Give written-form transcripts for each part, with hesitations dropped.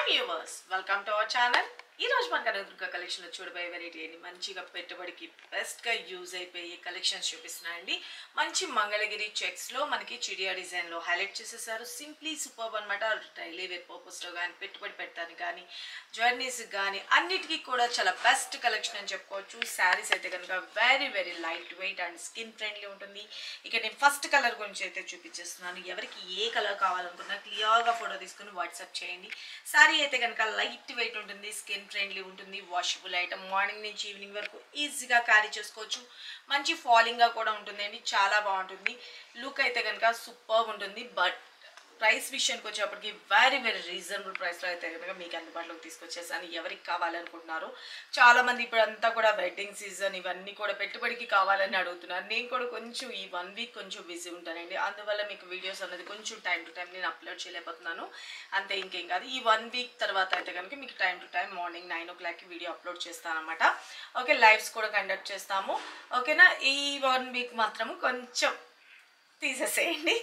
viewers, welcome to our channel. ఈ రోజు మన కనదుర్గ కలెక్షన్ లో చూడబోయే వెరైటీ అని మంచిగా పెట్టుబడికి బెస్ట్ గా యూజ్ అయిపోయే కలెక్షన్స్ చూపిస్తున్నానండి. మంచి మంగళగిరి చెక్స్ లో మనకి చిడియా డిజైన్ లో హైలైట్ చేసేసారు. సింప్లీ సూపర్బ్ అన్నమాట. డైలీ వేర్ పర్పస్ లో కానీ పెట్టుబడి పెట్టడానికి కానీ జర్నీస్ కానీ అన్నిటికీ కూడా చాలా బెస్ట్ కలెక్షన్ అని చెప్పుకోవచ్చు. శారీస్ అయితే కనుక very very light weight and skin friendly ఉంటుంది. ఇక నేను ఫస్ట్ కలర్ గురించి అయితే చూపించేస్తున్నాను. ఎవరికి ఏ కలర్ కావాలనుకున్నా క్లియర్ గా ఫోటో తీసుకుని వాట్సాప్ చేయండి. శారీ అయితే కనుక లైట్ వెయిట్ ఉంటుంది, స్కిన్ ఫ్రెండ్లీ ఉంటుంది, వాషబుల్ ఐటమ్. మార్నింగ్ నుంచి ఈవినింగ్ వరకు ఈజీగా క్యారీ చేసుకోవచ్చు. మంచి ఫాలింగ్ గా కూడా ఉంటుందండి, చాలా బాగుంటుంది. లుక్ అయితే కనుక సూపర్ ఉంటుంది. బట్ ప్రైస్ విషయానికి వచ్చేప్పటికి వెరీ వెరీ రీజనబుల్ ప్రైస్లో అయితే కనుక మీకు అందుబాటులోకి తీసుకొచ్చేసాను. ఎవరికి కావాలనుకుంటున్నారు, చాలా మంది ఇప్పుడు అంతా కూడా వెడ్డింగ్ సీజన్ ఇవన్నీ కూడా పెట్టుబడికి కావాలని అడుగుతున్నారు. నేను కూడా కొంచెం ఈ 1 వీక్ కొంచెం బిజీ ఉంటానండి. అందువల్ల మీకు వీడియోస్ అనేది కొంచెం టైం టు టైం నేను అప్లోడ్ చేయలేకపోతున్నాను. అంతే, ఇంకేం కాదు. ఈ 1 వీక్ తర్వాత అయితే కనుక మీకు టైం టు టైం మార్నింగ్ 9 o'clockకి వీడియో అప్లోడ్ చేస్తాను అనమాట. ఓకే, లైవ్స్ కూడా కండక్ట్ చేస్తాము. ఓకేనా, ఈ 1 వీక్ మాత్రము కొంచెం తీసేసేయండి.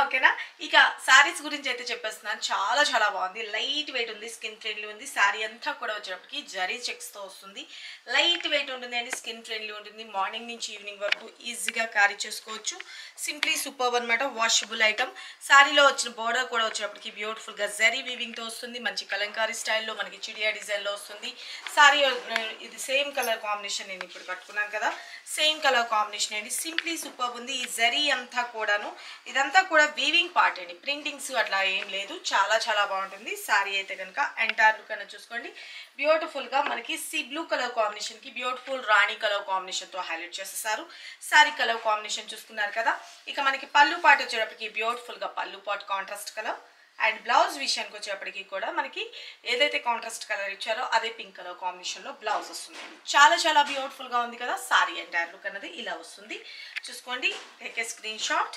ఓకేనా, ఇక శారీస్ గురించి అయితే చెప్పేస్తున్నాను. చాలా చాలా బాగుంది, లైట్ వెయిట్ ఉంది, స్కిన్ ఫ్రెండ్లీ ఉంది. శారీ అంతా కూడా వచ్చేటప్పటికి జరీ చెక్స్తో వస్తుంది. లైట్ వెయిట్ ఉంటుంది అండి, స్కిన్ ఫ్రెండ్లీ ఉంటుంది. మార్నింగ్ నుంచి ఈవినింగ్ వరకు ఈజీగా క్యారీ చేసుకోవచ్చు. సింప్లీ సూపర్ అనమాట, వాషబుల్ ఐటమ్. శారీలో వచ్చిన బోర్డర్ కూడా వచ్చేటప్పటికి బ్యూటిఫుల్గా జరీ వీవింగ్తో వస్తుంది. మంచి కలంకారీ స్టైల్లో మనకి చిడియా డిజైన్లో వస్తుంది. శారీ ఇది సేమ్ కలర్ కాంబినేషన్, నేను ఇప్పుడు కట్టుకున్నాను కదా, సేమ్ కలర్ కాంబినేషన్ అండి. సింప్లీ సూపర్ ఉంది. ఈ జరీ అంతా కూడాను ఇదంతా కూడా వీవింగ్ పార్ట్ అండి, ప్రింటింగ్స్ అట్లా ఏం లేదు. చాలా చాలా బాగుంటుంది. శారీ అయితే కనుక ఎంటైర్ లుక్ అనేది చూసుకోండి. బ్యూటిఫుల్ గా మనకి సీ బ్లూ కలర్ కాంబినేషన్ కి బ్యూటిఫుల్ రాణి కలర్ కాంబినేషన్ తో హైలైట్ చేసేసారు. శారీ కలర్ కాంబినేషన్ చూసుకున్నారు కదా. ఇక మనకి పళ్ళు పాటు వచ్చేటప్పటికి బ్యూటిఫుల్ గా పళ్ళు పాటు కాంట్రాస్ట్ కలర్. అండ్ బ్లౌజ్ విషయానికి వచ్చేప్పటికి కూడా మనకి ఏదైతే కాంట్రాస్ట్ కలర్ ఇచ్చారో అదే పింక్ కలర్ కాంబినేషన్ లో బ్లౌజ్ వస్తుంది. చాలా చాలా బ్యూటిఫుల్ గా ఉంది కదా. సారీ ఎంటైర్ లుక్ అనేది ఇలా వస్తుంది. చూసుకోండి, టేక్ ఏ స్క్రీన్ షాట్.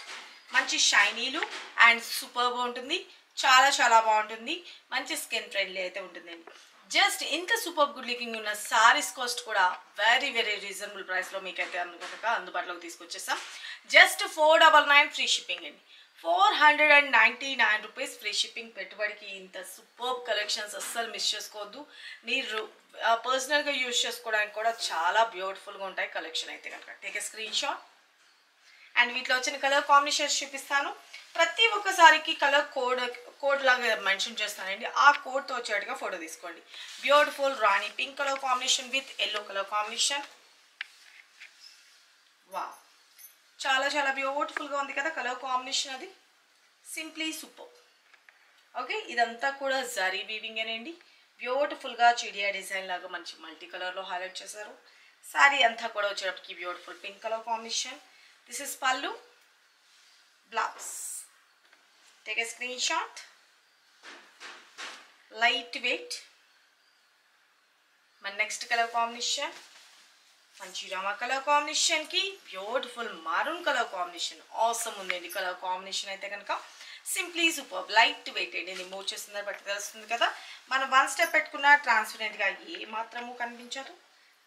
మంచి షైనీ లుక్ అండ్ సూపర్ ఉంటుంది. చాలా చాలా బాగుంటుంది. మంచి స్కిన్ ఫ్రెండ్లీ అయితే ఉంటుందండి. జస్ట్ ఇంత సూపర్ గుడ్ లుకింగ్ ఉన్న సారీస్ కాస్ట్ కూడా వెరీ వెరీ రీజనబుల్ ప్రైస్లో మీకైతే అందుబాటులోకి తీసుకొచ్చేసాం. జస్ట్ 499 ఫ్రీ షిప్పింగ్ అండి. 499 రూపీస్ ఫ్రీ షిప్పింగ్. పెట్టుబడికి ఇంత సూపర్ కలెక్షన్స్ అస్సలు మిస్ చేసుకోవద్దు. మీరు పర్సనల్గా యూజ్ చేసుకోవడానికి కూడా చాలా బ్యూటిఫుల్గా ఉంటాయి కలెక్షన్ అయితే కనుక. Take a screen shot. And వీటిలో వచ్చిన కలర్ కాంబినేషన్స్ చూపిస్తాను. ప్రతి ఒక్కసారికి కలర్ కోడ్ లాగా మెన్షన్ చేస్తానండి. ఆ కోడ్తో వచ్చేట్టుగా ఫోటో తీసుకోండి. Beautiful Rani pink colour combination with yellow colour combination. వా, చాలా చాలా బ్యూటిఫుల్గా ఉంది కదా కలర్ కాంబినేషన్. అది సింప్లీ సూపర్. ఓకే, ఇదంతా కూడా జరీ వీవింగ్ అనండి. బ్యూటిఫుల్గా చిడియా డిజైన్ లాగా మంచి మల్టీ కలర్లో హైలైట్ చేశారు. శారీ అంతా కూడా వచ్చేటప్పటికి beautiful pink colour combination. This is pallu, blouse. Take a screen shot. Light weight. మన నెక్స్ట్ కలర్ కాంబినేషన్ మంచి రామా కలర్ కాంబినేషన్ కి beautiful maroon colour combination. Awesome ఉందండి కలర్ కాంబినేషన్ అయితే కనుక. సింప్లీ సూపర్, లైట్ వెయిట్ అండి. నేను మూవ్ చేస్తుందని బట్టి తెలుస్తుంది కదా. మనం 1 స్టెప్ పెట్టుకున్న ట్రాన్స్పరెంట్గా ఏ మాత్రము కనిపించదు.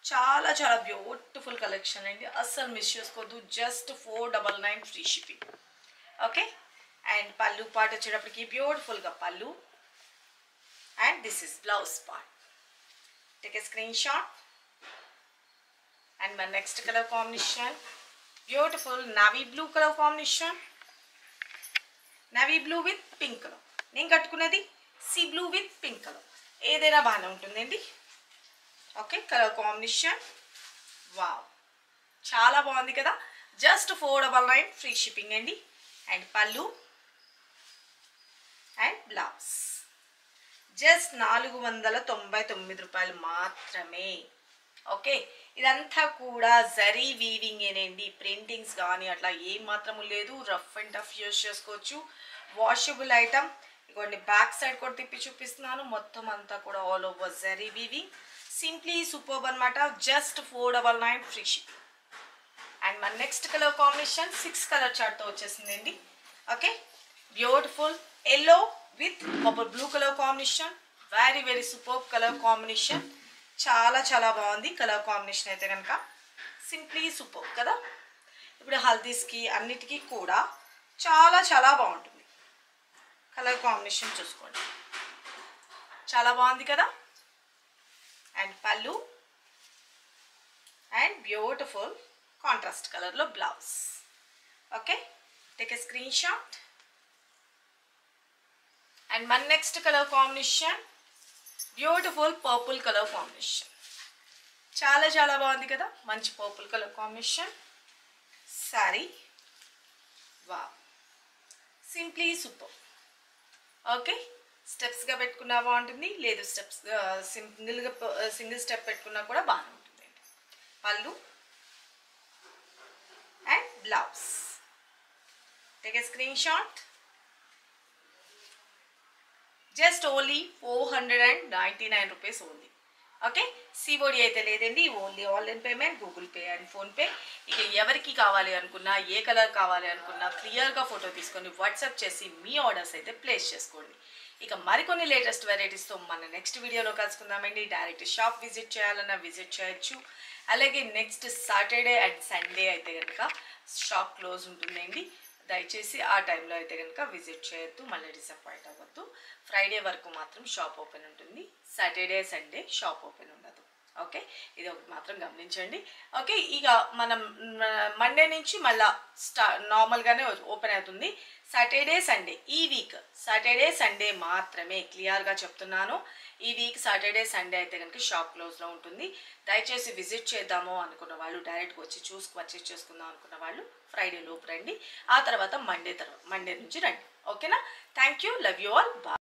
చాలా చాలా బ్యూటిఫుల్ కలెక్షన్ అండి, అస్సలు మిస్ చేసుకోవద్దు. Just 499 free shipping. Okay, and pallu part వచ్చేటప్పటికి బ్యూటిఫుల్గా pallu. And this is blouse part. Take a screen shot. And మన next colour combination beautiful navy blue colour combination. Navy blue with pink colour. నేను కట్టుకున్నది sea blue with pink colour. ఏదైనా బాగానే ఉంటుందండి. Okay, colour combination. Wow, చాలా బాగుంది కదా. Just 499 free shipping అండి. And pallu and blouse just 499 రూపాయలు మాత్రమే. ఓకే, ఇదంతా కూడా జరీ వీవింగ్ ఏనండి. ప్రింటింగ్స్ కానీ అట్లా ఏం మాత్రము లేదు. రఫ్ అండ్ టఫ్ యూజ్ చేసుకోవచ్చు. Washable item. ఇదిగోండి, బ్యాక్ సైడ్ కూడా తిప్పి చూపిస్తున్నాను. మొత్తం అంతా కూడా all over zari weaving. Simply super అనమాట. Just 499 free shipping. అండ్ మన నెక్స్ట్ కలర్ కాంబినేషన్ 6 కలర్ చార్ట్తో వచ్చేసిందండి. Okay, beautiful yellow with purple blue colour combination. Very very super colour combination. చాలా చాలా బాగుంది కలర్ కాంబినేషన్ అయితే కనుక. సింప్లీ సూపర్ కదా. ఇప్పుడు హల్దీస్కి అన్నిటికీ కూడా చాలా చాలా బాగుంటుంది. కలర్ కాంబినేషన్ చూసుకోండి. చాలా బాగుంది కదా. And pallu and beautiful contrast కలర్లో blouse. Okay, take a screen shot. And మన next colour combination beautiful purple colour combination. చాలా చాలా బాగుంది కదా, మంచి పర్పుల్ కలర్ కాంబినేషన్ శారీ. వా, సింప్లీ సూపర్. ఓకే, స్టెప్స్గా పెట్టుకున్నా బాగుంటుంది, లేదు స్టెప్స్ సింగిల్ స్టెప్ పెట్టుకున్నా కూడా బాగానే ఉంటుంది. పళ్ళు and blouse. Take a screen shot. Just only 499 rupees only. Okay, COD అయితే లేదండి, only online payment, Google pay and PhonePe. ఇక ఎవరికి కావాలి అనుకున్నా, ఏ కలర్ కావాలి అనుకున్నా క్లియర్గా ఫోటో తీసుకొని వాట్సాప్ చేసి మీ ఆర్డర్స్ అయితే ప్లేస్ చేసుకోండి. ఇక మరికొన్ని లేటెస్ట్ వెరైటీస్తో మన నెక్స్ట్ వీడియోలో కలుసుకుందామండి. డైరెక్ట్ షాప్ విజిట్ చేయాలన్నా విజిట్ చేయొచ్చు. అలాగే నెక్స్ట్ సాటర్డే అండ్ సండే అయితే కనుక షాప్ క్లోజ్ ఉంటుందండి. దయచేసి ఆ టైంలో అయితే కనుక విజిట్ చేయొద్దు, మళ్ళీ డిసప్పాయింట్ అవ్వద్దు. ఫ్రైడే వరకు మాత్రం షాప్ ఓపెన్ ఉంటుంది, సాటర్డే సండే షాప్ ఓపెన్ ఉండదు. ఓకే, ఇది ఒకటి మాత్రం గమనించండి. ఓకే, ఇక మనం మండే నుంచి మళ్ళీ నార్మల్గానే ఓపెన్ అవుతుంది. సాటర్డే సండే ఈ వీక్ సాటర్డే సండే మాత్రమే, క్లియర్గా చెప్తున్నాను. ఈ వీక్ సాటర్డే సండే అయితే కనుక షాప్ క్లోజ్లో ఉంటుంది. దయచేసి విజిట్ చేద్దాము అనుకున్న వాళ్ళు, డైరెక్ట్గా వచ్చి పర్చేస్ చేసుకుందాం అనుకున్న వాళ్ళు ఫ్రైడే లోపు రండి. ఆ తర్వాత మండే నుంచి రండి. ఓకేనా? Thank you, love you all, bye.